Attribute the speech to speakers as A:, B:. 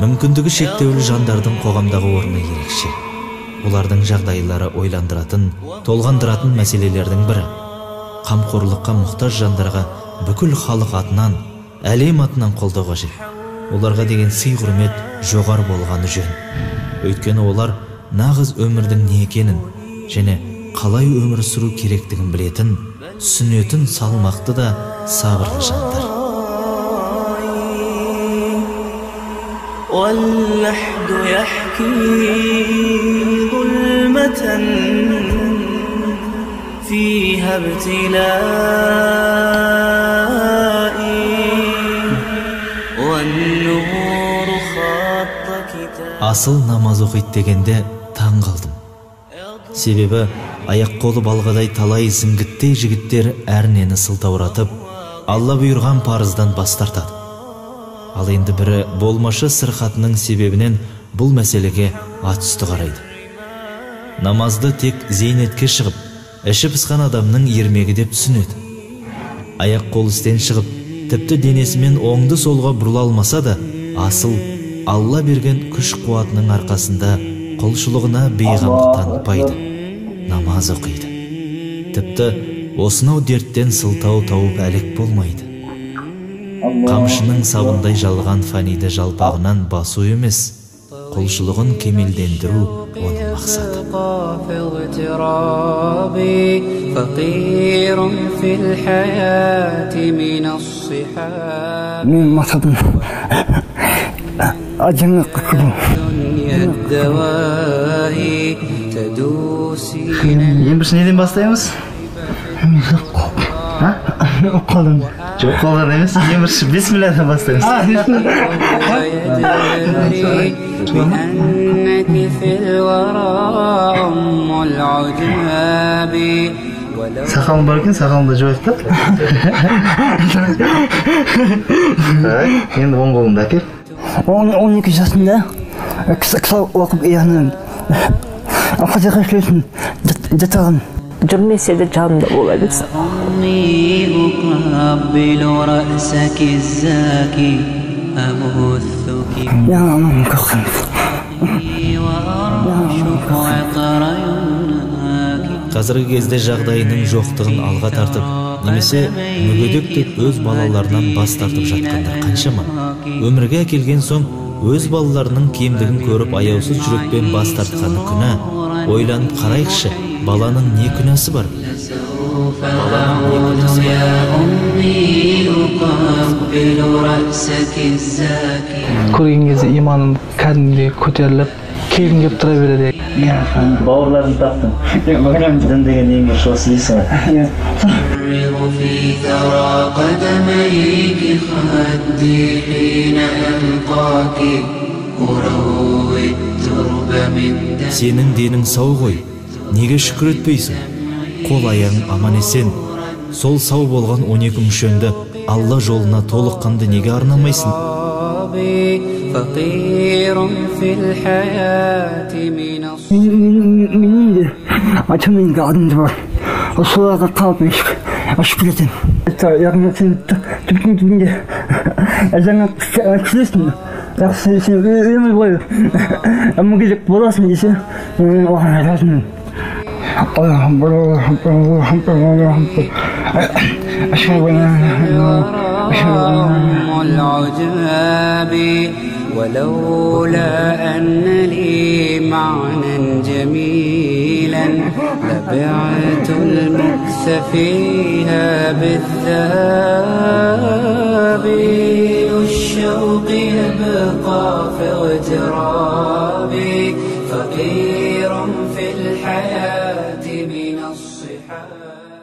A: Мүмкіндігі шектеулі жандардың қоғамдағы орны ерекше. Олардың жағдайлары ойландыратын, толғандыратын мәселелердің бірі. Қамқорлыққа мұқтаж жандарға бүкіл халық атынан, әлем атынан қолдау қажет. Оларға деген сый-құрмет жоғар болғаны жөн. Өйткені олар нағыз өмірдің не екенін және қалай өмір сүру керектігін білетін, түсінетін салмақты да сабырлы жандар.
B: واللحد يحكي ظلمة فيها ابتلائي والنور خط كتاب.
A: Асыл намаз оқиды дегенде таң қалдым. Себебі аяқ қолы балғадай талай зіңгіттей жігіттер әрнені сылтауратып, Алла бұйырған парыздан бас тартады. Ал енді бірі болмашы сырқатының себебінен бұл мәселеге атүсті қарайды. Намазды тек зейнетке шығып, іші пысқан адамның ермегі деп түсінеді. Аяқ қол істен шығып, тіпті денесімен оңды солға бұрыла алмаса да, асыл Алла берген күш қуатының арқасында құлшылығына бейғамдық танытпайды, намаз оқиды. Тіпті осынау дерттен сылтау тауып әлек болмайды. Қамшының сабындай жалған фаниді жалпағынан басу емес, құлшылығын кемелдендіру оның мақсаты.
C: Мен мақсатым ажыңа қыру.
D: Ең бірші неден бастаймыз?
C: Оқалым.
D: Жоқ қолдан емес, ең бірші бисмилладан бастаймыз. Сақалым бар екен, сақалымды жойып та. Енді оң қолымды әкел.
C: 12 жасында кісі оқып яғни Фатиха сөзін жатаған.
E: Жүрмесе де жанымда бола берсін.
C: Яңамын көқім.
A: Қазіргі кезде жағдайының жоқтығын алға тартып, немесе мүгедек деп өз балаларынан бас тартып жатқандар қаншама. Өмірге әкелген соң өз балаларының кемдігін көріп аяусыз жүрекпен бас тартқаны күнә. Ойланып қарайықшы, баланың не күнәсі бар?
D: Көрген кезде иманым кәдімгідей көтеріліп, келгім келіп тұра береді. Бауырларым таптым. Дін деген ең бір шосы дейсің.
A: Сенің денің сау ғой, неге шүкір етпейсің? Қол аяғың аман есен, сол сау болған 12 мүшеңді Алла жолына толыққанды неге арнамайсың?
C: Менің де атымның адымды бар. Соларға қалып ашып кетем. Яғни сен түбінде жаңа кісілесің. Сен өмір бойы мүгедек боласың десе, оған айтасың.
B: ولولا أن لي معنى جميلا لبعت المكث فيها بالذهب الشوق يبقى في اغترابي فقير في الحياة من الصحاب.